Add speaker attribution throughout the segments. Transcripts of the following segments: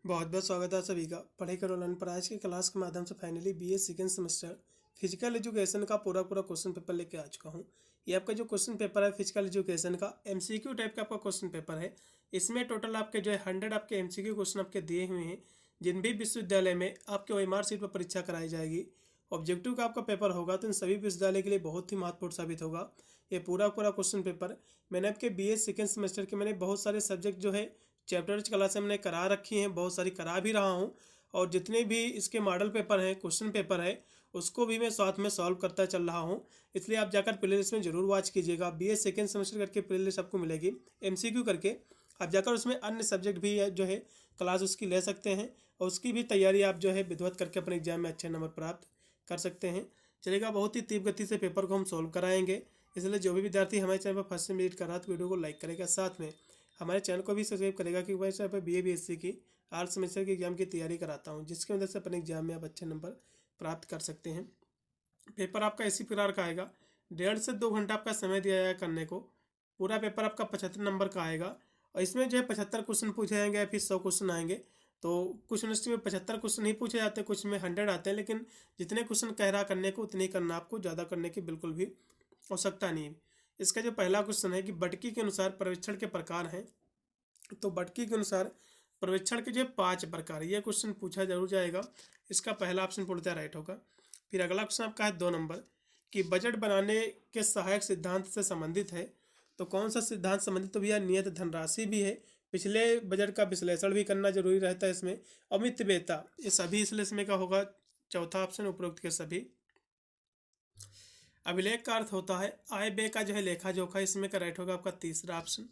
Speaker 1: बहुत बहुत स्वागत है सभी का पढ़ाई करो लर्न पर। आज की क्लास के माध्यम से finally BA second semester physical education का पूरा पूरा क्वेश्चन पेपर लेके आ चुका हूँ। ये आपका जो क्वेश्चन पेपर है फिजिकल एजुकेशन का एमसीक्यू टाइप का आपका क्वेश्चन पेपर है। इसमें टोटल आपके जो है 100 आपके एमसीक्यू क्वेश्चन आपके दिए हुए हैं, जिन भी विश्वविद्यालय में आपके ओएमआर सीट पर परीक्षा कराई जाएगी। ऑब्जेक्टिव का आपका पेपर होगा तो इन सभी विश्वविद्यालय के लिए बहुत ही महत्वपूर्ण साबित होगा ये पूरा पूरा क्वेश्चन पेपर। मैंने आपके बीए सेकेंड सेमेस्टर के मैंने बहुत सारे सब्जेक्ट जो है चैप्टर्स क्लास मैंने करा रखी हैं, बहुत सारी करा भी रहा हूँ। और जितने भी इसके मॉडल पेपर हैं, क्वेश्चन पेपर है, उसको भी मैं साथ में सॉल्व करता चल रहा हूँ। इसलिए आप जाकर प्ले लिस्ट में जरूर वॉच कीजिएगा। बीए सेकेंड सेमेस्टर करके प्ले लिस्ट आपको मिलेगी एमसीक्यू करके। आप जाकर उसमें अन्य सब्जेक्ट भी है जो है क्लास उसकी ले सकते हैं, और उसकी भी तैयारी आप जो है विधिवत करके अपने एग्जाम में अच्छे नंबर प्राप्त कर सकते हैं। चलेगा, बहुत ही तीव्र गति से पेपर को हम सॉल्व कराएंगे। इसलिए जो भी विद्यार्थी हमारे चैनल पर फर्स्ट से विजिट कर रहा है तो वीडियो को लाइक करेगा, साथ में हमारे चैनल को भी सब्सक्राइब करेगा, क्योंकि मैं यहाँ पर बीए बीएससी की 8 सेमेस्टर के एग्जाम की तैयारी कराता हूँ, जिसकी वजह से अपने एग्जाम में आप अच्छे नंबर प्राप्त कर सकते हैं। पेपर आपका इसी प्रकार का आएगा, 1.5 से 2 घंटा आपका समय दिया जाएगा करने को। पूरा पेपर आपका 75 नंबर का आएगा, और इसमें जो है 75 क्वेश्चन पूछे जाएंगे या फिर 100 क्वेश्चन आएंगे। तो कुछ यूनिवर्सिटी में 75 क्वेश्चन नहीं पूछे जाते, कुछ में 100 आते हैं, लेकिन जितने क्वेश्चन कह रहा करने को उतने ही करना, आपको ज़्यादा करने की बिल्कुल भी आवश्यकता नहीं है। इसका जो पहला क्वेश्चन है कि बटकी के अनुसार पर्यवेक्षण के प्रकार हैं। तो बटकी के अनुसार पर्यवेक्षण के जो 5 प्रकार, ये क्वेश्चन पूछा जरूर जाएगा। इसका पहला ऑप्शन पूर्णतः राइट होगा। फिर अगला क्वेश्चन आपका है 2 नंबर कि बजट बनाने के सहायक सिद्धांत से संबंधित है। तो कौन सा सिद्धांत संबंधित? तो भैया नियत धनराशि भी है, पिछले बजट का विश्लेषण भी करना जरूरी रहता है इसमें, और मितव्ययिता, ये सभी इसलिए इसमें का होगा चौथा ऑप्शन उपरोक्त के सभी। अभिलेख का अर्थ होता है आय व्यय का जो है लेखा जोखा, इसमें का राइट होगा आपका तीसरा ऑप्शन।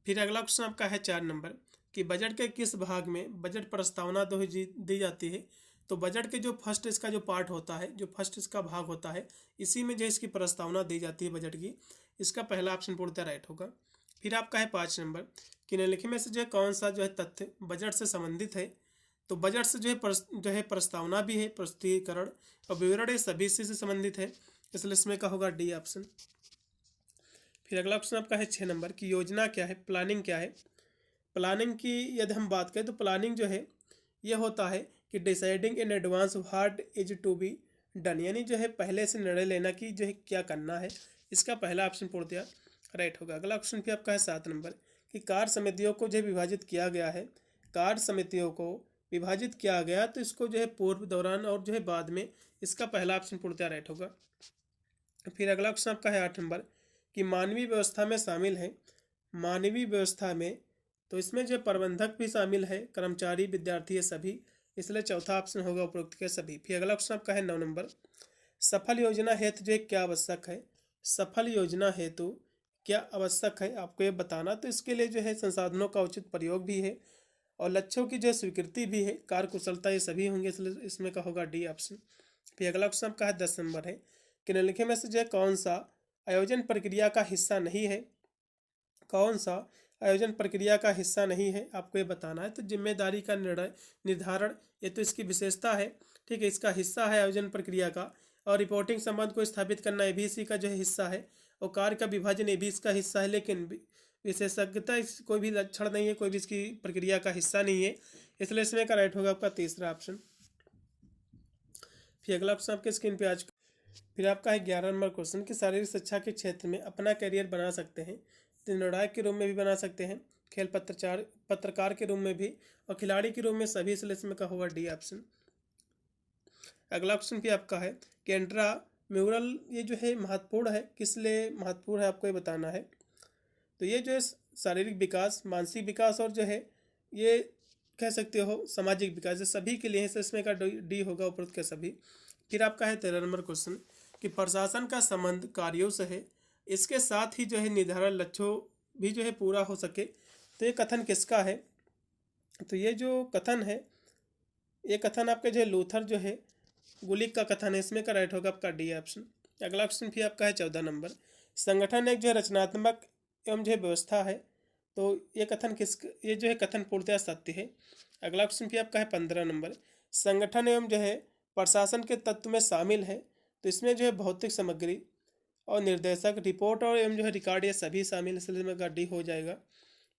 Speaker 1: फिर अगला क्वेश्चन आपका है 4 नंबर कि बजट के किस भाग में बजट प्रस्तावना दी जाती है। तो बजट के जो फर्स्ट इसका जो पार्ट होता है, जो फर्स्ट इसका भाग होता है, इसी में जो इसकी प्रस्तावना दी जाती है बजट की। इसका पहला ऑप्शन पूर्णतः राइट होगा। फिर आपका है 5 नंबर कि निम्नलिखित में से जो है कौन सा जो है तथ्य बजट से संबंधित है। तो बजट से जो है प्रस्तावना भी है, प्रस्तुतिकरण और विवरण, ये सभी से संबंधित है, इसलिए इसमें का होगा डी ऑप्शन। फिर अगला क्वेश्चन आपका है 6 नंबर की योजना क्या है, प्लानिंग क्या है। प्लानिंग की यदि हम बात करें तो प्लानिंग जो है ये होता है कि deciding in advance what is to be done, यानी जो है पहले से निर्णय लेना कि जो है क्या करना है। इसका पहला ऑप्शन पूर्णतः राइट होगा। अगला ऑप्शन भी आपका है 7 नंबर कि कार्य समितियों को जो है विभाजित किया गया है। कार्य समितियों को विभाजित किया गया, तो इसको जो है पूर्व, दौरान और जो है बाद में, इसका पहला ऑप्शन पूर्णतः राइट होगा। फिर अगला क्वेश्चन आपका है 8 नंबर कि मानवीय व्यवस्था में शामिल है। मानवीय व्यवस्था में तो इसमें जो प्रबंधक भी शामिल है, कर्मचारी, विद्यार्थी, ये सभी, इसलिए चौथा ऑप्शन होगा उपरोक्त के सभी। फिर अगला क्वेश्चन आपका है 9 नंबर सफल योजना हेतु जो क्या आवश्यक है। सफल योजना हेतु क्या आवश्यक है आपको ये बताना। तो इसके लिए जो है संसाधनों का उचित प्रयोग भी है, और लक्ष्यों की जो है स्वीकृति भी है, कार्यकुशलता, ये सभी होंगे, इसलिए इसमें का होगा डी ऑप्शन। फिर अगला क्वेश्चन आपका है 10 नंबर है कि निम्नलिखित में से जो है कौन सा आयोजन प्रक्रिया का हिस्सा नहीं है। कौन सा आयोजन प्रक्रिया का हिस्सा नहीं है, आपको ये बताना है। तो जिम्मेदारी का निर्धारण, ये तो इसकी विशेषता है, ठीक है, इसका हिस्सा है आयोजन प्रक्रिया का। और रिपोर्टिंग संबंध को स्थापित करना, ये भी इसी का जो है हिस्सा है। और कार्य का विभाजन, ये भी इसका हिस्सा है, लेकिन विशेषज्ञता कोई भी लक्षण नहीं है, कोई भी इसकी प्रक्रिया का हिस्सा नहीं है, इसलिए इसमें का राइट होगा आपका तीसरा ऑप्शन। फिर अगला ऑप्शन आपके स्क्रीन पे आज फिर आपका है 11 नंबर क्वेश्चन कि शारीरिक शिक्षा के क्षेत्र में अपना करियर बना सकते हैं। तो निर्णायक के रूप में भी बना सकते हैं, खेल पत्रकार के रूप में भी, और खिलाड़ी के रूप में, सभी, इसलिए इसमें का होगा डी ऑप्शन। अगला क्वेश्चन भी आपका है कि इंट्रा म्यूरल ये जो है महत्वपूर्ण है, किस लिए महत्वपूर्ण है आपको ये बताना है। तो ये जो है शारीरिक विकास, मानसिक विकास, और जो है ये कह सकते हो सामाजिक विकास, ये सभी के लिए है, इसमें का डी होगा उपरोक्त के सभी। फिर आपका है 13 नंबर क्वेश्चन कि प्रशासन का संबंध कार्यों से है, इसके साथ ही जो है निर्धारित लक्ष्यों भी जो है पूरा हो सके। तो ये कथन किसका है? तो ये जो कथन है, ये कथन आपके जो है लूथर जो है गुलिक का कथन है, इसमें का राइट होगा आपका डी ऑप्शन। अगला क्वेश्चन भी आपका है 14 नंबर संगठन एक जो है रचनात्मक एवं जो है व्यवस्था है। तो ये कथन ये जो है कथन पूर्णतः सत्य है। अगला क्वेश्चन भी आपका है 15 नंबर संगठन एवं जो है प्रशासन के तत्व में शामिल है। तो इसमें जो है भौतिक सामग्री और निर्देशक, रिपोर्ट और एवं जो है रिकॉर्ड, ये सभी शामिल, इसलिए में डी हो जाएगा।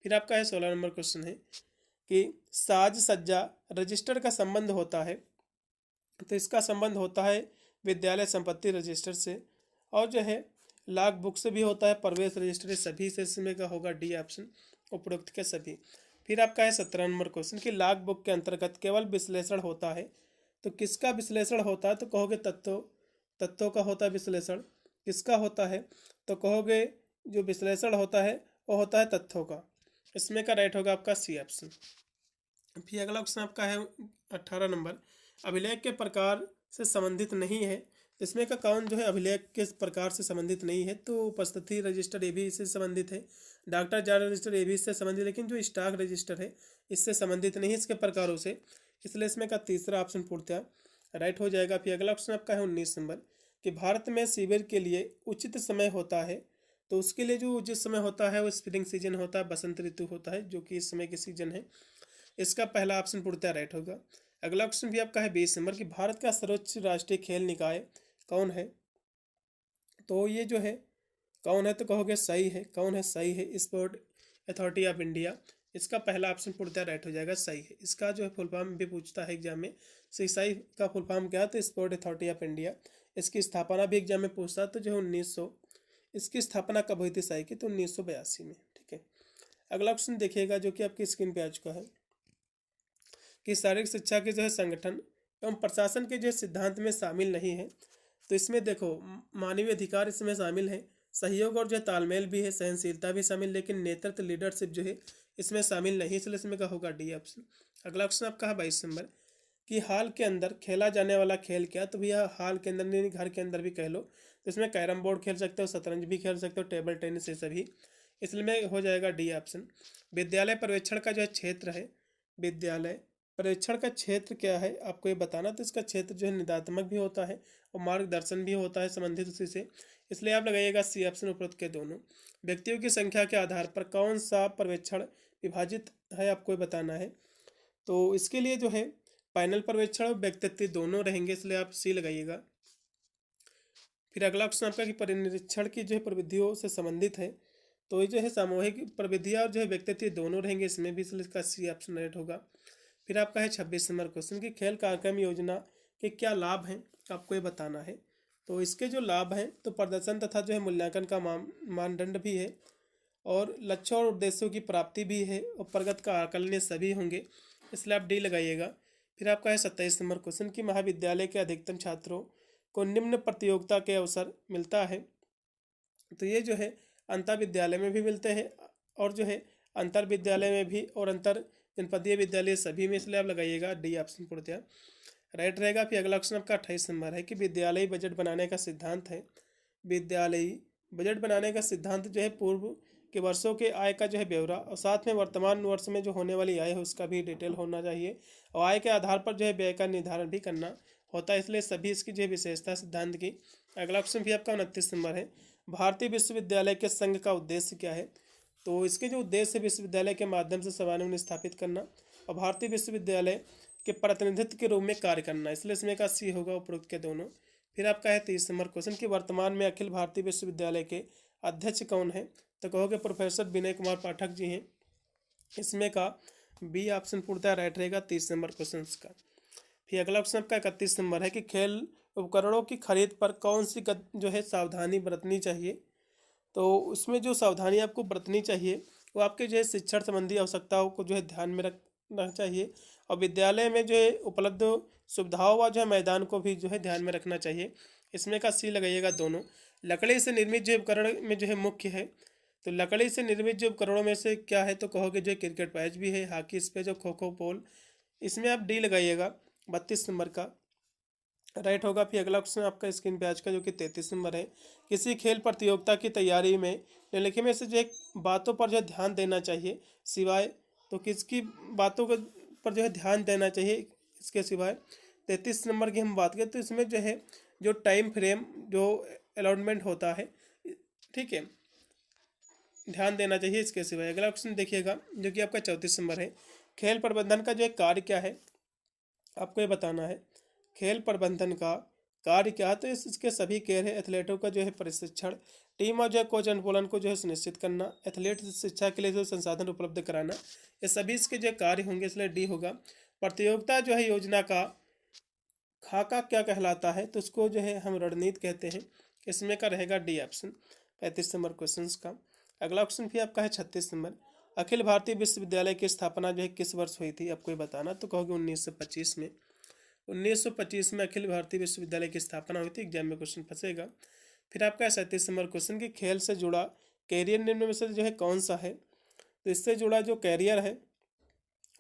Speaker 1: फिर आपका है 16 नंबर क्वेश्चन है कि साज सज्जा रजिस्टर का संबंध होता है, तो इसका संबंध होता है विद्यालय संपत्ति रजिस्टर से, और जो है लॉग बुक से भी होता है, प्रवेश रजिस्टर, सभी से इसमें का होगा डी ऑप्शन, उपरोक्त के सभी। फिर आपका है 17 नंबर क्वेश्चन कि लॉग बुक के अंतर्गत केवल विश्लेषण होता है, तो किसका विश्लेषण होता है, तो कहोगे तत्वों का होता है विश्लेषण। किसका होता है, तो कहोगे जो विश्लेषण होता है वो होता है तथ्यों का। इसमें का राइट होगा आपका सी ऑप्शन। फिर अगला क्वेश्चन आपका है 18 नंबर, अभिलेख के प्रकार से संबंधित नहीं है, इसमें का कौन जो है अभिलेख के प्रकार से संबंधित नहीं है, तो उपस्थिति रजिस्टर ये भी इससे संबंधित है, डॉक्टर जारी रजिस्टर ये भी इससे संबंधित, लेकिन जो स्टॉक रजिस्टर है इससे संबंधित नहीं है इसके प्रकारों से, इसलिए इसमें का तीसरा ऑप्शन पूर्णतः राइट हो जाएगा। फिर अगला क्वेश्चन आपका है 19 नंबर कि भारत में शिविर के लिए उचित समय होता है, तो उसके लिए जो उचित समय होता है वो स्प्रिंग सीजन होता है, बसंत ऋतु होता है, जो कि इस समय की सीजन है। इसका पहला ऑप्शन पूर्णतः राइट होगा। अगला क्वेश्चन भी आपका है 20 नंबर कि भारत का सर्वोच्च राष्ट्रीय खेल निकाय कौन है, तो ये जो है कौन है, तो कहोगे सही है, कौन है, सही है स्पोर्ट अथॉरिटी ऑफ इंडिया। इसका पहला ऑप्शन पूर्णतः राइट हो जाएगा, सही है। इसका जो है फुल फॉर्म भी पूछता है एग्जाम में, सही का फुल फॉर्म क्या है, तो स्पोर्ट अथॉरिटी ऑफ इंडिया। इसकी स्थापना भी एग्जाम में पूछता है, तो जो है 1900, इसकी स्थापना कब हुई थी सही की, तो 1982 में। ठीक है, अगला क्वेश्चन देखिएगा जो कि आपकी स्क्रीन पे आ चुका है कि शारीरिक शिक्षा के जो है संगठन एवं प्रशासन के जो सिद्धांत में शामिल नहीं है, तो इसमें देखो मानवीय अधिकार इसमें शामिल है, सहयोग और जो है तालमेल भी है, सहनशीलता भी शामिल, लेकिन नेतृत्व लीडरशिप जो है इसमें शामिल नहीं, इसलिए इसमें का होगा डी ऑप्शन। अगला क्वेश्चन आपका है 22 नंबर कि हाल के अंदर खेला जाने वाला खेल क्या, तो भैया हाल के अंदर नहीं, घर के अंदर भी कह लो, तो इसमें कैरम बोर्ड खेल सकते हो, शतरंज भी खेल सकते हो, टेबल टेनिस, ये सभी, इसलिए में हो जाएगा डी ऑप्शन। विद्यालय पर्यवेक्षण का जो है क्षेत्र है, विद्यालय पर्यवेक्षण का क्षेत्र क्या है आपको ये बताना, तो इसका क्षेत्र जो है निदात्मक भी होता है और मार्गदर्शन भी होता है संबंधित उसी से, इसलिए आप लगाइएगा सी ऑप्शन उपरोक्त के दोनों। व्यक्तियों की संख्या के आधार पर कौन सा पर्यवेक्षण विभाजित है आपको ये बताना है, तो इसके लिए जो है पैनल पर्यवेक्षण और व्यक्तित्व दोनों रहेंगे, इसलिए आप सी लगाइएगा। फिर अगला क्वेश्चन आपका कि परिनिरीक्षण की जो है प्रविधियों से संबंधित है, तो ये जो है सामूहिक प्रविधियाँ और जो है व्यक्तित्व दोनों रहेंगे इसमें भी, इसलिए इसका सी ऑप्शन राइट होगा। फिर आपका है 26 नंबर क्वेश्चन कि खेल कार्यक्रम योजना के क्या लाभ हैं आपको ये बताना है, तो इसके जो लाभ हैं तो प्रदर्शन तथा जो है मूल्यांकन का मानदंड भी है, और लक्ष्यों और उद्देश्यों की प्राप्ति भी है, और प्रगति का आकलन सभी होंगे, इसलिए आप डी लगाइएगा। फिर आपका है 27 नंबर क्वेश्चन कि महाविद्यालय के अधिकतम छात्रों को निम्न प्रतियोगिता के अवसर मिलता है, तो ये जो है अंतर विद्यालय में भी मिलते हैं, और जो है अंतर विद्यालय में भी और अंतर जनपदीय विद्यालय सभी में, इसलिए आप लगाइएगा डी ऑप्शन पूर्णतः राइट रहेगा। फिर अगला क्वेश्चन आपका 28 नंबर है कि विद्यालयी बजट बनाने का सिद्धांत है, विद्यालयी बजट बनाने का सिद्धांत जो है पूर्व के वर्षों के आय का जो है ब्यौरा, और साथ में वर्तमान वर्ष में जो होने वाली आय है उसका भी डिटेल होना चाहिए, और आय के आधार पर जो है व्यय का निर्धारण भी करना होता है, इसलिए सभी इसकी जो है विशेषता सिद्धांत की। अगला क्वेश्चन भी आपका 29 नंबर है, भारतीय विश्वविद्यालय के संघ का उद्देश्य क्या है, तो इसके जो उद्देश्य विश्वविद्यालय के माध्यम से समन्वय स्थापित करना और भारतीय विश्वविद्यालय के प्रतिनिधित्व के रूप में कार्य करना, इसलिए इसमें का सी होगा उपरोक्त के दोनों। फिर आपका है 30 नंबर क्वेश्चन कि वर्तमान में अखिल भारतीय विश्वविद्यालय के अध्यक्ष कौन है, तो कहोगे प्रोफेसर विनय कुमार पाठक जी हैं, इसमें का बी ऑप्शन पूर्णतः राइट रहेगा 30 नंबर क्वेश्चन का। फिर अगला क्वेश्चन आपका 31 नंबर है कि खेल उपकरणों की खरीद पर कौन सी जो है सावधानी बरतनी चाहिए, तो उसमें जो सावधानी आपको बरतनी चाहिए वो आपके जो है शिक्षण संबंधी आवश्यकताओं को जो है ध्यान में रखना चाहिए, और विद्यालय में जो है उपलब्ध सुविधाओं व जो है मैदान को भी जो है ध्यान में रखना चाहिए, इसमें का सी लगाइएगा दोनों। लकड़ी से निर्मित जो उपकरण में जो है मुख्य है, तो लकड़ी से निर्मित जो उपकरणों में से क्या है, तो कहोगे जो क्रिकेट पैच भी है, हॉकी स्पेच और खो खो पोल, इसमें आप डी लगाइएगा 32 नंबर का राइट होगा। फिर अगला क्वेश्चन आपका स्क्रीन पे आज का जो कि 33 नंबर है, किसी खेल प्रतियोगिता की तैयारी में निम्नलिखित में से जो है बातों पर जो है ध्यान देना चाहिए, सिवाय तो किसकी बातों पर जो है ध्यान देना चाहिए इसके सिवाय। 33 नंबर की हम बात करें तो इसमें जो है जो टाइम फ्रेम जो अलॉटमेंट होता है, ठीक है, ध्यान देना चाहिए इसके सिवाय। अगला क्वेश्चन देखिएगा जो कि आपका 34 नंबर है, खेल प्रबंधन का जो है कार्य क्या है आपको ये बताना है, खेल प्रबंधन का कार्य क्या है, तो इसके सभी केयर है। एथलीटों का जो है प्रशिक्षण, टीम और जो है कोच अनुकूलन को जो है सुनिश्चित करना, एथलीट शिक्षा के लिए जो संसाधन उपलब्ध कराना, ये सभी इसके जो कार्य होंगे, इसलिए डी होगा। प्रतियोगिता जो है योजना का खाका क्या कहलाता है, तो उसको जो है हम रणनीति कहते हैं। इसमें का रहेगा डी ऑप्शन 35 नंबर क्वेश्चन का। अगला क्वेश्चन भी आपका है 36 नंबर। अखिल भारतीय विश्वविद्यालय की स्थापना जो है किस वर्ष हुई थी, आपको ये बताना। तो कहोगे 1925 में। 1925 में अखिल भारतीय विश्वविद्यालय की स्थापना हुई थी। एग्जाम में क्वेश्चन फंसेगा। फिर आपका 37 नंबर क्वेश्चन की खेल से जुड़ा कैरियर निम्न में से जो है कौन सा है, तो इससे जुड़ा जो कैरियर है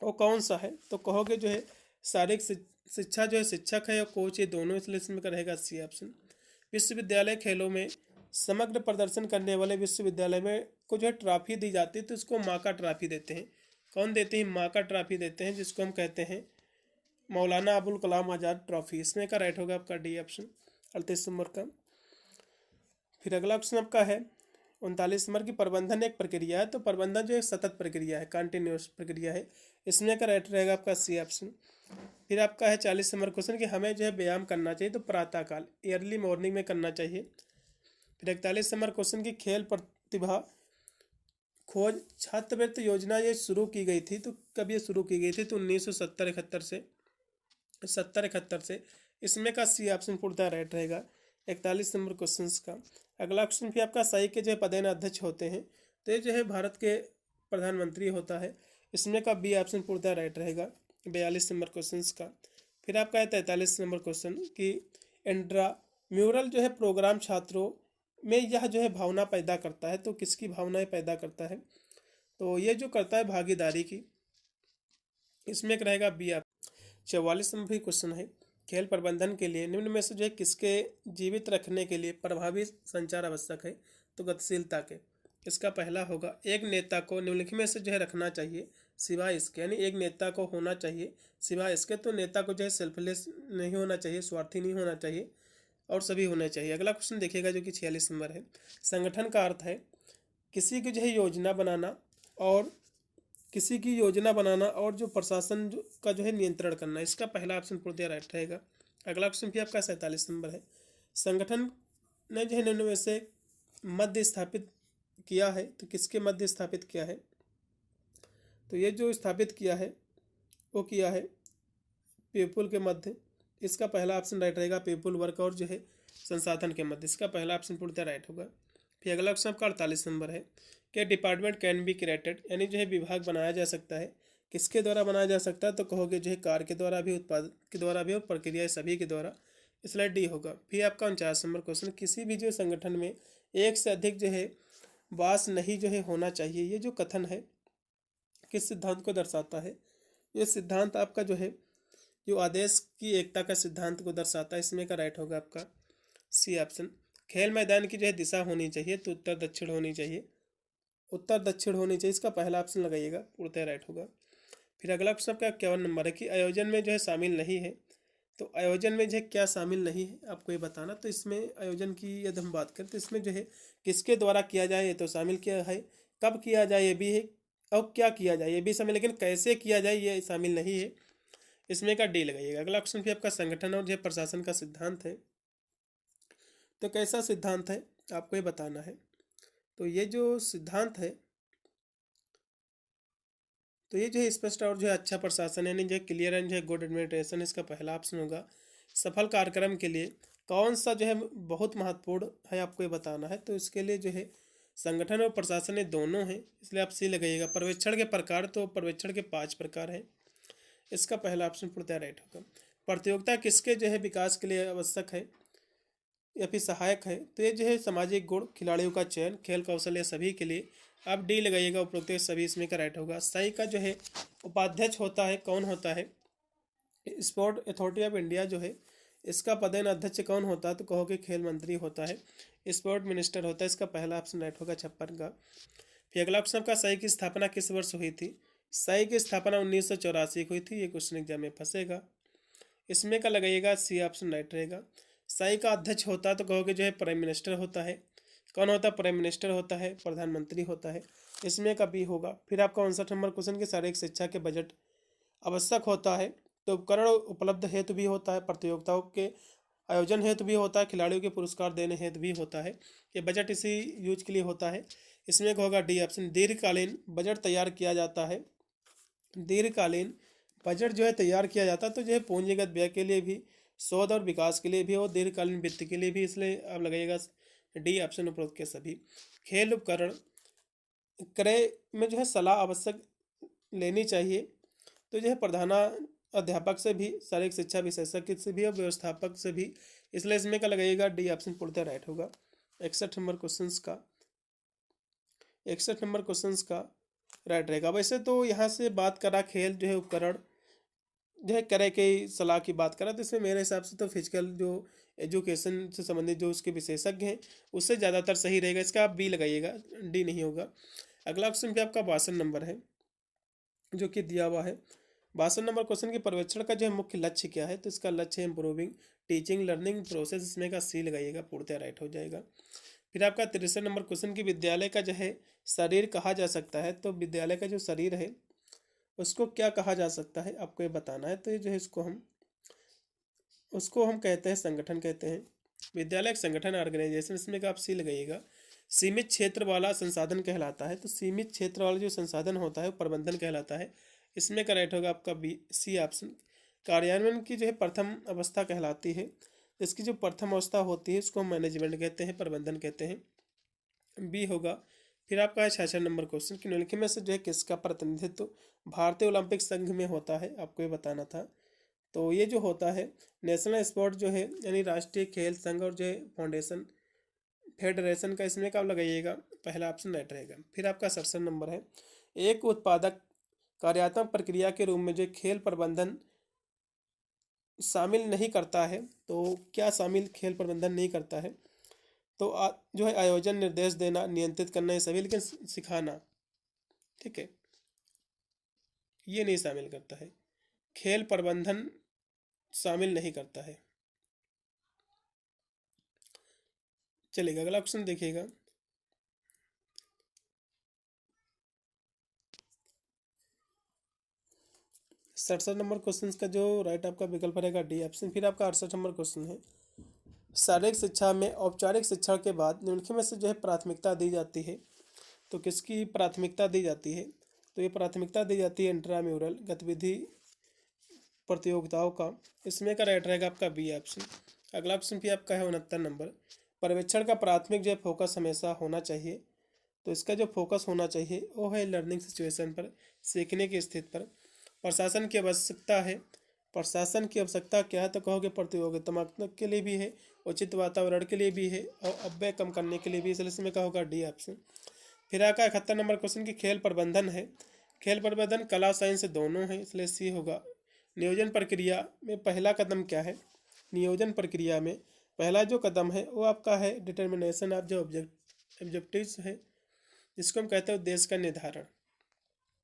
Speaker 1: वो कौन सा है, तो कहोगे जो है शारीरिक शिक्षा जो है शिक्षक है और कोच, ये दोनों, इसलिए इसमें का रहेगा सी ऑप्शन। विश्वविद्यालय खेलों में समग्र प्रदर्शन करने वाले विश्वविद्यालय में को जो है ट्रॉफी दी जाती है, तो इसको माँ का ट्रॉफी देते हैं। कौन देते हैं, माँ का ट्रॉफी देते हैं, जिसको हम कहते हैं मौलाना अबुल कलाम आज़ाद ट्रॉफी। इसमें का राइट होगा आपका डी ऑप्शन 38 नंबर का। फिर अगला क्वेश्चन आपका है 39 नंबर की प्रबंधन एक प्रक्रिया है, तो प्रबंधन जो एक सतत प्रक्रिया है, कंटिन्यूस प्रक्रिया है। इसमें का राइट रहेगा आपका सी ऑप्शन। फिर आपका है 40 नंबर क्वेश्चन कि हमें जो है व्यायाम करना चाहिए, तो प्रातःकाल अर्ली मॉर्निंग में करना चाहिए। फिर 41 नंबर क्वेश्चन की खेल प्रतिभा खोज छात्रवृत्ति योजना ये शुरू की गई थी, तो कब ये शुरू की गई थी, तो 1970-71 से 70-71 से। इसमें का सी ऑप्शन पूर्णतः राइट रहेगा 41 नंबर क्वेश्चन का। अगला क्वेश्चन भी आपका सही के जो है पदेन अध्यक्ष होते हैं, तो ये जो है भारत के प्रधानमंत्री होता है। इसमें का बी ऑप्शन पूर्णतः राइट रहेगा 42 नंबर क्वेश्चन का। फिर आपका है 43 नंबर क्वेश्चन कि इंट्राम्यूरल जो है प्रोग्राम छात्रों में यह जो है भावना पैदा करता है, तो किसकी भावनाएं पैदा करता है, तो ये जो करता है भागीदारी की। इसमें रहेगा बी ऑप्शन। 44 नंबर भी क्वेश्चन है खेल प्रबंधन के लिए निम्न में से जो है किसके जीवित रखने के लिए प्रभावी संचार आवश्यक है, तो गतिशीलता के। इसका पहला होगा एक नेता को निम्नलिखित में से जो है रखना चाहिए सिवाय इसके, यानी एक नेता को होना चाहिए सिवाय इसके, तो नेता को जो है सेल्फलेस नहीं होना चाहिए, स्वार्थी नहीं होना चाहिए, और सभी होने चाहिए। अगला क्वेश्चन देखिएगा जो कि 46 नंबर है। संगठन का अर्थ है किसी की जो है योजना बनाना और किसी की योजना बनाना और जो प्रशासन का जो है नियंत्रण करना। इसका पहला ऑप्शन पूर्णतः राइट रहेगा। अगला क्वेश्चन भी आपका 47 नंबर है। संगठन ने जो है निम्न में से मध्य स्थापित किया है, तो किसके मध्य स्थापित किया है, तो ये जो स्थापित किया है वो किया है पीपुल के मध्य। इसका पहला ऑप्शन राइट रहेगा पीपुल वर्क और जो है संसाधन के मध्य। इसका पहला ऑप्शन पूर्णतः राइट होगा। फिर अगला ऑप्शन आपका 48 नंबर है कि डिपार्टमेंट कैन बी क्रिएटेड, यानी जो है विभाग बनाया जा सकता है, किसके द्वारा बनाया जा सकता है, तो कहोगे जो है कार्य के द्वारा भी, उत्पाद के द्वारा भी और प्रक्रिया सभी के द्वारा। इसलिए डी होगा। फिर आपका 49 नंबर क्वेश्चन किसी भी जो संगठन में एक से अधिक जो है वास नहीं जो है होना चाहिए, ये जो कथन है किस सिद्धांत को दर्शाता है, ये सिद्धांत आपका जो है जो आदेश की एकता का सिद्धांत को दर्शाता है। इसमें का राइट होगा आपका सी ऑप्शन। खेल मैदान की जो है दिशा होनी चाहिए, तो उत्तर दक्षिण होनी चाहिए, उत्तर दक्षिण होनी चाहिए। इसका पहला ऑप्शन लगाइएगा, पूर्णतः राइट होगा। फिर अगला क्वेश्चन आपका 51 नंबर है कि आयोजन में जो है शामिल नहीं है, तो आयोजन में जो है क्या शामिल नहीं है आपको ये बताना। तो इसमें आयोजन की यदि हम बात करें तो इसमें जो है किसके द्वारा किया जाए ये तो शामिल किया है, कब किया जाए ये भी है, और क्या किया जाए ये भी शामिल, लेकिन कैसे किया जाए ये शामिल नहीं है। इसमें का डी लगाइएगा। अगला क्वेश्चन भी आपका संगठन और जो प्रशासन का सिद्धांत है, तो कैसा सिद्धांत है आपको ये बताना है। तो ये जो सिद्धांत है, तो ये जो है स्पष्ट और जो है अच्छा प्रशासन, यानी जो है क्लियर एंड जो है गुड एडमिनिस्ट्रेशन, इसका पहला ऑप्शन होगा। सफल कार्यक्रम के लिए कौन सा जो है बहुत महत्वपूर्ण है आपको ये बताना है, तो इसके लिए जो है संगठन और प्रशासन ये दोनों हैं, इसलिए आप सी लगाइएगा। पर्यवेक्षण के प्रकार, तो पर्यवेक्षण के 5 प्रकार हैं। इसका पहला ऑप्शन पूर्णतः राइट होगा। प्रतियोगिता किसके जो है विकास के लिए आवश्यक है या फिर सहायक है, तो ये जो है सामाजिक गुण, खिलाड़ियों का चयन, खेल कौशल, ये सभी के लिए आप डी लगाइएगा। उपरोक्त सभी इसमें का राइट होगा। सही का जो है उपाध्यक्ष होता है, कौन होता है, स्पोर्ट अथॉरिटी ऑफ इंडिया जो है इसका पदेन अध्यक्ष कौन होता है, तो कहोगे खेल मंत्री होता है, स्पोर्ट मिनिस्टर होता है। इसका पहला ऑप्शन राइट होगा 56 का। फिर अगला ऑप्शन का सही की स्थापना किस वर्ष हुई थी, सही की स्थापना 1984 हुई थी। ये क्वेश्चन एग्जाम में फंसेगा। इसमें का लगाइएगा सी ऑप्शन राइट रहेगा। सही का अध्यक्ष होता है, तो कहोगे जो है प्राइम मिनिस्टर होता है। कौन होता है, प्राइम मिनिस्टर होता है, प्रधानमंत्री होता है। इसमें का बी होगा। फिर आपका 59 नंबर क्वेश्चन की शारीरिक शिक्षा के बजट आवश्यक होता है, तो उपकरण उपलब्ध हेतु भी होता है, प्रतियोगिताओं के आयोजन हेतु भी होता है, खिलाड़ियों के पुरस्कार देने हेतु भी होता है। ये बजट इसी यूज के लिए होता है। इसमें एक होगा डी ऑप्शन, दीर्घकालीन बजट तैयार किया जाता है। दीर्घकालीन बजट जो है तैयार किया जाता है तो जो है पूंजीगत व्यय के लिए भी, शोध और विकास के लिए भी और दीर्घकालीन वित्त के लिए भी, इसलिए अब लगेगा डी ऑप्शन उपरोक्त के सभी। खेल उपकरण क्रय में जो है सलाह आवश्यक लेनी चाहिए, तो जो है प्रधाना अध्यापक से भी, शारीरिक शिक्षा विशेषज्ञ से भी और व्यवस्थापक से भी, इसलिए इसमें क्या लगेगा डी ऑप्शन पूर्णतः राइट होगा। 61 नंबर क्वेश्चंस का राइट रहेगा। वैसे तो यहाँ से बात करा खेल जो है उपकरण जो है क्रय की सलाह की बात करा, तो इसमें मेरे हिसाब से तो फिजिकल जो एजुकेशन से संबंधित जो उसके विशेषज्ञ हैं उससे ज़्यादातर सही रहेगा। इसका आप बी लगाइएगा, डी नहीं होगा। अगला क्वेश्चन भी आपका 62 नंबर है जो कि दिया हुआ है। 62 नंबर क्वेश्चन के पर्यवेक्षण का जो है मुख्य लक्ष्य क्या है, तो इसका लक्ष्य है इम्प्रूविंग टीचिंग लर्निंग प्रोसेस, इसमें का सी लगाइएगा, पूर्णतः राइट हो जाएगा। फिर आपका 63 नंबर क्वेश्चन की विद्यालय का जो है शरीर कहा जा सकता है, तो विद्यालय का जो शरीर है उसको क्या कहा जा सकता है आपको ये बताना है। तो ये जो है उसको हम कहते हैं संगठन कहते हैं। विद्यालय एक संगठन ऑर्गेनाइजेशन, इसमें का आप सी लगाइएगा। सीमित क्षेत्र वाला संसाधन कहलाता है, तो सीमित क्षेत्र वाला जो संसाधन होता है वो प्रबंधन कहलाता है। इसमें का राइट होगा आपका बी सी ऑप्शन। कार्यान्वयन की जो है प्रथम अवस्था कहलाती है, इसकी जो प्रथम अवस्था होती है उसको हम मैनेजमेंट कहते हैं, प्रबंधन कहते हैं, बी होगा। फिर आपका है 66 नंबर क्वेश्चन कि निम्नलिखित में से जो है किसका प्रतिनिधित्व भारतीय ओलंपिक संघ में होता है, आपको ये बताना था। तो ये जो होता है नेशनल स्पोर्ट जो है यानी राष्ट्रीय खेल संघ और जो है फाउंडेशन फेडरेशन का, इसमें कब लगाइएगा, पहला ऑप्शन राइट रहेगा। फिर आपका 67 नंबर है, एक उत्पादक कार्यात्मक प्रक्रिया के रूप में जो खेल प्रबंधन शामिल नहीं करता है, तो क्या शामिल खेल प्रबंधन नहीं करता है, तो जो है आयोजन, निर्देश देना, नियंत्रित करना, ये सभी, लेकिन सिखाना, ठीक है, ये नहीं शामिल करता है। खेल प्रबंधन शामिल नहीं करता है। चलिएगा अगला ऑप्शन देखिएगा। 67 नंबर क्वेश्चन का जो राइट आपका विकल्प रहेगा डी ऑप्शन। फिर आपका 68 नंबर क्वेश्चन है, शारीरिक शिक्षा में औपचारिक शिक्षा के बाद निम्नलिखित में से जो है प्राथमिकता दी जाती है, तो किसकी प्राथमिकता दी जाती है, तो ये प्राथमिकता दी जाती है इंट्राम्यूरल गतिविधि प्रतियोगिताओं का, इसमें का राइट रहेगा आपका बी ऑप्शन। अगला ऑप्शन भी आपका है 69 नंबर, पर्यवेक्षण का प्राथमिक जो है फोकस हमेशा होना चाहिए, तो इसका जो फोकस होना चाहिए वो है लर्निंग सिचुएशन पर, सीखने की स्थिति पर। प्रशासन की आवश्यकता है, प्रशासन की आवश्यकता क्या है, तो कहोगे प्रतियोगितात्मक के लिए भी है, उचित वातावरण के लिए भी है और अपव्यय कम करने के लिए भी, इसलिए इसमें कहोगा डी ऑप्शन। फिर आपका 71 नंबर क्वेश्चन की खेल प्रबंधन है, खेल प्रबंधन कला साइंस दोनों है, इसलिए सी होगा। नियोजन प्रक्रिया में पहला कदम क्या है, नियोजन प्रक्रिया में पहला जो कदम है वो आपका है डिटर्मिनेशन ऑफ जो ऑब्जेक्टिव्स है, जिसको हम कहते हैं उद्देश्य का निर्धारण,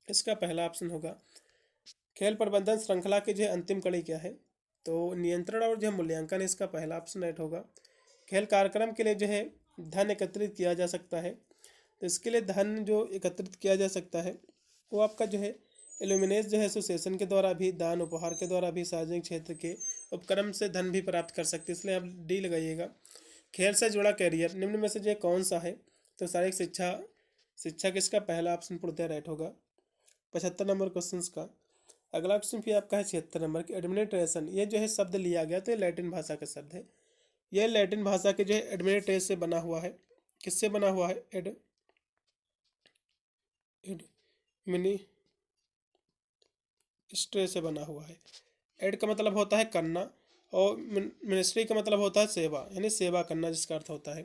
Speaker 1: इसका पहला ऑप्शन होगा। खेल प्रबंधन श्रृंखला की जो है अंतिम कड़ी क्या है, तो नियंत्रण और जो मूल्यांकन, इसका पहला ऑप्शन राइट होगा। खेल कार्यक्रम के लिए जो है धन एकत्रित किया जा सकता है, तो इसके लिए धन जो एकत्रित किया जा सकता है वो आपका जो है एल्यूमिनेस जो है एसोसिएशन के द्वारा भी, दान उपहार के द्वारा भी, सार्वजनिक क्षेत्र के उपक्रम से धन भी प्राप्त कर सकते हैं, इसलिए आप डी लगाइएगा। खेल से जुड़ा कैरियर निम्न में से जो कौन सा है, तो शारीरिक शिक्षा किसका पहला ऑप्शन पूर्णतः राइट होगा 75 नंबर क्वेश्चन का। अगला क्वेश्चन भी आपका है 76 नंबर की एडमिनिस्ट्रेशन, ये जो है शब्द लिया गया तो ये लैटिन भाषा का शब्द है, यह लैटिन भाषा के जो है एडमिनिस्ट्रेशन से बना हुआ है, किससे बना हुआ है, एडमिनिस्ट्रे से बना हुआ है। एड का मतलब होता है करना और मिनिस्ट्री का मतलब होता है सेवा, यानी सेवा करना जिसका अर्थ होता है।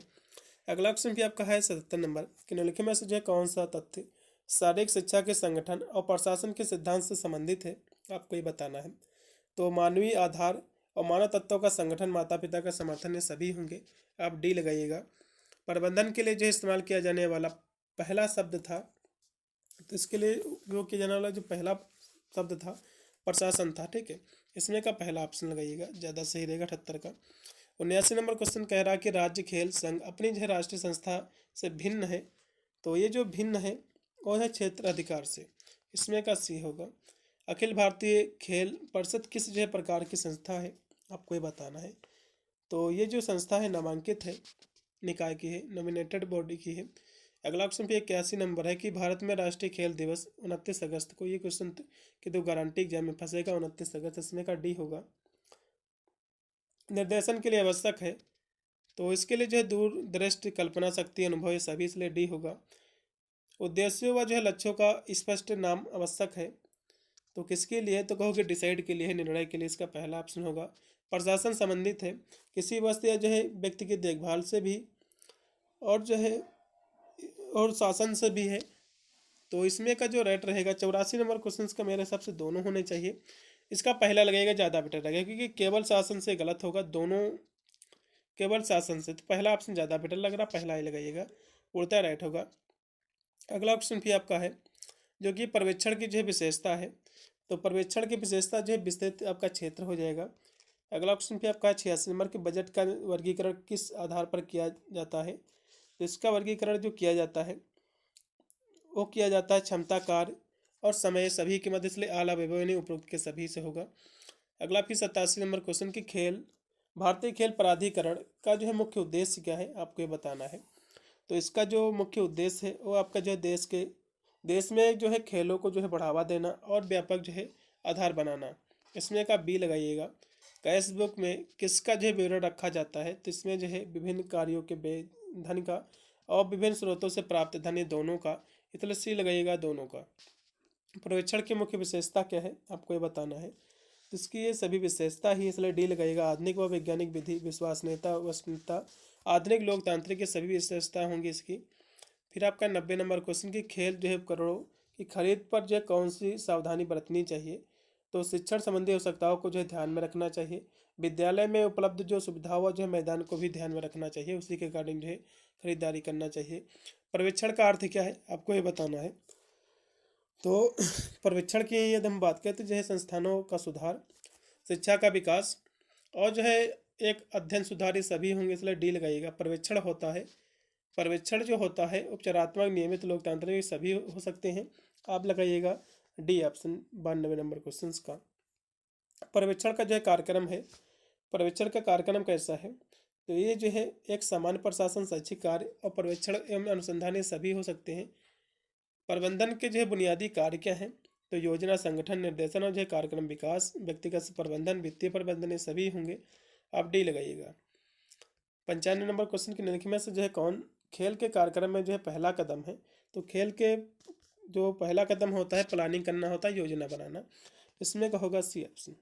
Speaker 1: अगला क्वेश्चन भी आपका है 77 नंबर कि निम्नलिखित में से जो है कौन सा तथ्य शारीरिक शिक्षा के संगठन और प्रशासन के सिद्धांत से संबंधित है, आपको ये बताना है। तो मानवीय आधार और मानव तत्वों का संगठन, माता पिता का समर्थन, ये सभी होंगे, आप डी लगाइएगा। प्रबंधन के लिए जो इस्तेमाल किया जाने वाला पहला शब्द था, तो इसके लिए उपयोग किया जाने वाला जो पहला शब्द था प्रशासन था, ठीक है, इसमें का पहला ऑप्शन लगाइएगा, ज़्यादा सही रहेगा 78 का। 79 नंबर क्वेश्चन कह रहा है कि राज्य खेल संघ अपनी जो है राष्ट्रीय संस्था से भिन्न है, तो ये जो भिन्न है वो है क्षेत्र अधिकार से, इसमें का सी होगा। अखिल भारतीय खेल परिषद किस जो है प्रकार की संस्था है, आपको ये बताना है। तो ये जो संस्था है नामांकित है, निकाय की है, नॉमिनेटेड बॉडी की है। अगला ऑप्शन पे 81 नंबर है कि भारत में राष्ट्रीय खेल दिवस 29 अगस्त को। ये क्वेश्चन कि तो गारंटी एग्जाम में फंसेगा 29 अगस्त, इसमें का डी होगा। निर्देशन के लिए आवश्यक है, तो इसके लिए जो है दूरदृष्टि, कल्पना शक्ति, अनुभव, ये सभी, इसलिए डी होगा। उद्देश्यों व जो है लक्ष्यों का स्पष्ट नाम आवश्यक है, तो किसके लिए, तो कहोगे डिसाइड के लिए है, निर्णय के लिए, इसका पहला ऑप्शन होगा। प्रशासन संबंधित है, किसी वस्तु या जो है व्यक्ति की देखभाल से भी और जो है और शासन से भी है, तो इसमें का जो राइट रहेगा 84 नंबर क्वेश्चन का मेरे हिसाब से दोनों होने चाहिए। इसका पहला लगेगा, ज़्यादा बेटर लगेगा, क्योंकि केवल शासन से गलत होगा, दोनों केवल शासन से, तो पहला ऑप्शन ज़्यादा बेटर लग रहा, पहला ही लगाइएगा, उल्टा राइट होगा। अगला ऑप्शन भी आपका है जो कि पर्यवेक्षण की जो है विशेषता है, तो पर्यवेक्षण की विशेषता जो है विस्तृत आपका क्षेत्र हो जाएगा। अगला ऑप्शन भी आपका 86 नंबर के बजट का वर्गीकरण किस आधार पर किया जाता है, तो इसका वर्गीकरण जो किया जाता है वो किया जाता है क्षमता, कार्य और समय सभी के मध्य, इसलिए आला विभव उपरोक्त के सभी से होगा। अगला फिर 87 नंबर क्वेश्चन की भारतीय खेल प्राधिकरण का जो है मुख्य उद्देश्य क्या है, आपको ये बताना है। तो इसका जो मुख्य उद्देश्य है वो आपका जो है देश में जो है खेलों को जो है बढ़ावा देना और व्यापक जो है आधार बनाना, इसमें का बी लगाइएगा। कैश बुक में किसका जो है विवरण रखा जाता है, तो इसमें जो है विभिन्न कार्यों के धन का और विभिन्न स्रोतों से प्राप्त धन, ये दोनों का, इसलिए सी लगाइएगा, दोनों का। पर्यवेक्षण की मुख्य विशेषता क्या है, आपको ये बताना है, तो इसकी ये सभी विशेषता ही, इसलिए डी लगाइएगा। आधुनिक व वैज्ञानिक विधि, विश्वसनीयता, वस्तुनिष्ठता, आधुनिक लोकतांत्रिक, ये सभी विशेषता होंगी इसकी। फिर आपका 90 नंबर क्वेश्चन की खेल जो है उपकरणों की खरीद पर जो है कौन सी सावधानी बरतनी चाहिए, तो शिक्षण संबंधी आवश्यकताओं को जो है ध्यान में रखना चाहिए, विद्यालय में उपलब्ध जो सुविधाओं व जो है मैदान को भी ध्यान में रखना चाहिए, उसी के अकॉर्डिंग जो है खरीदारी करना चाहिए। पर्यवेक्षण का अर्थ क्या है, आपको ये बताना है। तो पर्यवेक्षण की यदि हम बात करें तो जो है संस्थानों का सुधार, शिक्षा का विकास और जो है एक अध्ययन सुधार, ये सभी होंगे, इसलिए डी लगाइएगा। पर्यवेक्षण होता है, पर्यवेक्षण जो होता है उपचारात्मक, नियमित, लोकतांत्रिक, सभी हो सकते हैं, आप लगाइएगा डी ऑप्शन 92 नंबर क्वेश्चन का। पर्यवेक्षण का जो है कार्यक्रम है, पर्यवेक्षण का कार्यक्रम कैसा है, तो ये जो है एक सामान्य प्रशासन, शैक्षिक कार्य और पर्यवेक्षण एवं अनुसंधान, ये सभी हो सकते हैं। प्रबंधन के जो है बुनियादी कार्य क्या है, तो योजना, संगठन, निर्देशन और जो है कार्यक्रम विकास, व्यक्तिगत प्रबंधन, वित्तीय प्रबंधन, ये सभी होंगे, आप डी लगाइएगा। 95 नंबर क्वेश्चन के निम्नलिखित में से जो है कौन खेल के कार्यक्रम में जो है पहला कदम है, तो खेल के जो पहला कदम होता है प्लानिंग करना होता है, योजना बनाना, इसमें का होगा सी ऑप्शन।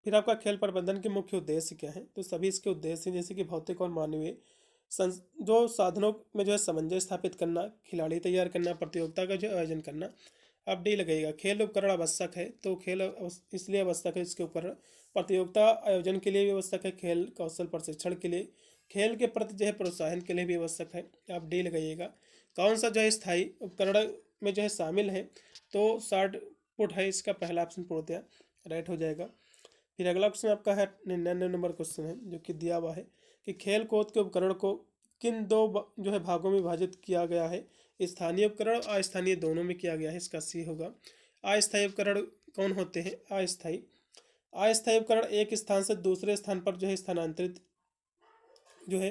Speaker 1: फिर आपका खेल प्रबंधन के मुख्य उद्देश्य क्या है, तो सभी इसके उद्देश्य हैं, जैसे कि भौतिक और मानवीय जो साधनों में जो है सामंजस्य स्थापित करना, खिलाड़ी तैयार करना, प्रतियोगिता का जो आयोजन करना, आप डी लगेगा। खेल उपकरण आवश्यक है, तो खेल इसलिए आवश्यक है, इसके उपकरण प्रतियोगिता आयोजन के लिए भी आवश्यक है, खेल कौशल प्रशिक्षण के लिए, खेल के प्रति जो है प्रोत्साहन के लिए भी आवश्यक है, आप डी लगाइएगा। कौन सा जो है स्थायी उपकरण में जो है शामिल है, तो शॉट पुट है, इसका पहला ऑप्शन पूर्णतया राइट हो जाएगा। फिर अगला क्वेश्चन आपका है 99 नंबर क्वेश्चन है, जो कि दिया हुआ है कि खेल कूद के उपकरण को किन दो जो है भागों में विभाजित किया गया है, स्थानीय उपकरण और अस्थानीय, दोनों में किया गया है, इसका सी होगा। अस्थायी उपकरण कौन होते हैं, अस्थायी उपकरण एक स्थान से दूसरे स्थान पर जो है स्थानांतरित जो है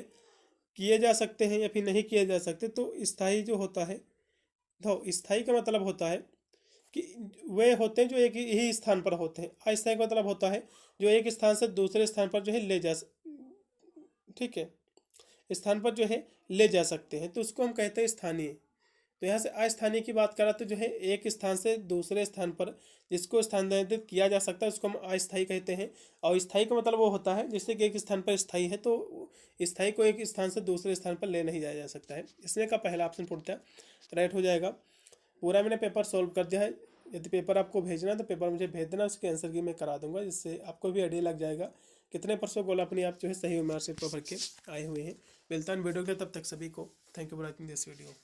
Speaker 1: किए जा सकते हैं या फिर नहीं किए जा सकते। तो स्थायी जो होता है, तो स्थायी का मतलब होता है कि वे होते हैं जो एक ही स्थान पर होते हैं। अस्थायी का मतलब होता है जो एक स्थान से दूसरे स्थान पर जो है ठीक है, स्थान पर जो है ले जा सकते हैं, तो उसको हम कहते हैं स्थानीय। तो यहाँ से अस्थानीय की बात करा तो जो है एक स्थान से दूसरे स्थान पर जिसको स्थानांतरित किया जा सकता है उसको हम अस्थायी कहते हैं। और स्थायी का मतलब वो होता है जैसे कि एक स्थान पर स्थायी है, तो स्थायी को एक स्थान से दूसरे स्थान पर ले नहीं जाया जा सकता है, इसमें का पहला ऑप्शन पूर्णतः राइट हो जाएगा। पूरा मैंने पेपर सॉल्व कर दिया है, यदि पेपर आपको भेजना है तो पेपर मुझे भेज देना, उसके आंसर की मैं करा दूंगा, जिससे आपको भी आइडिया लग जाएगा कितने % गोल अपने आप जो है सही मार्क्स पर भर के आए हुए हैं। मिलता है वीडियो के, तब तक सभी को thank you for watching this video.